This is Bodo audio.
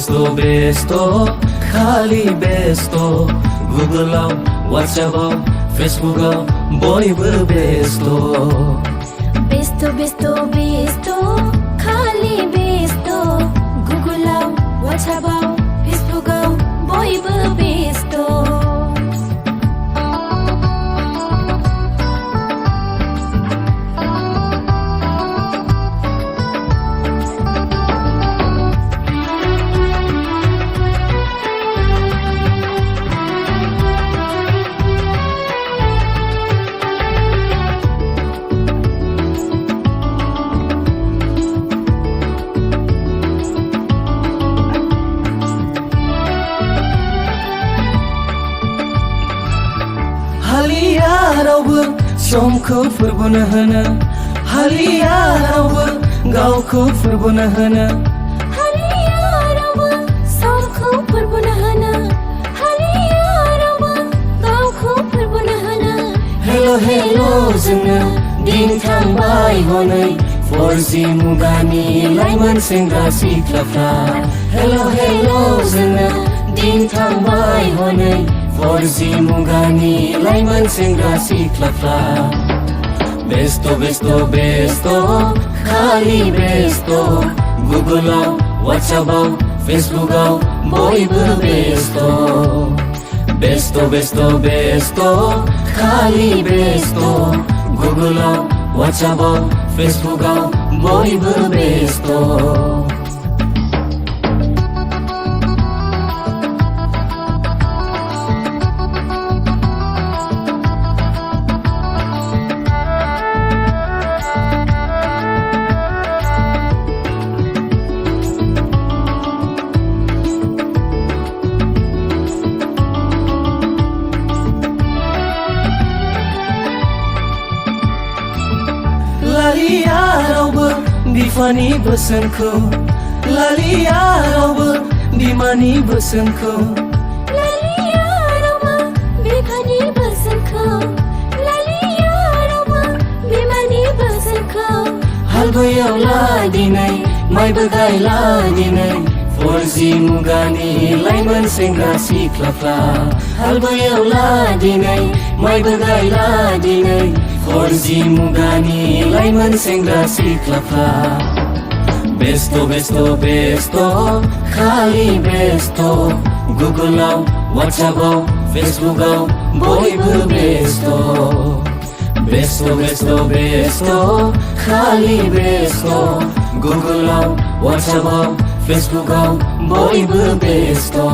बेस्तो खालि बेस्तो गुगलाव वाट्सएपाव फेसबुकाव बयबो बेस्तो खालि बेस्तो गुगलाव वाट्सएपाव फेसबुकाव बयबो बेस्तो हालिया रावबो समखौ फोरबोनो होनो हालिया रावबो गावखौ फोरबोनो होनो हालिया रावबो समखौ फोरबोनो होनो हालिया रावबो गावखौ फोरबोनो होनो हेलो जोंनो दिन थांबाय हनै 4G मुगानि लाइमोन सेंग्रा सिख्लाफ्रा हेलो जोंनो दिन थांबाय हनै 4G मुगानि लाइमोन सेंग्रा सिख्लाफ्रा बेस्तो खालि बेस्तो गुगलाव वाट्सएपाव फेसबुकाव बयबो बेस्तो खालि बेस्तो गुगलाव वाट्सएपाव फेसबुकाव बयबो बेस्तो लालिया रावबो बिफानि बोसोनखौ लालिया रावबो बिमानि बोसोनखौ लालिया रावबो बिफानि बोसोनखौ लालिया रावबो बिमानि बोसोनखौ हालबोयावला दिनै माइबो गायला दिनै 4G मुगानि लाइमोन सेंग्रा सिख्लाफ्रा हालबोयावला दिनै माइबो गायला दिनै 4G मुगानि लाइमोन सेंग्रा सिख्लाफ्रा बेस्तो खालि बेस्तो गुगलाव वाट्सएपाव फेसबुकाव बयबो बेस्तो खालि बेस्तो गुगलाव वाट्सएपाव फेसबुकाव बयबो बेस्तो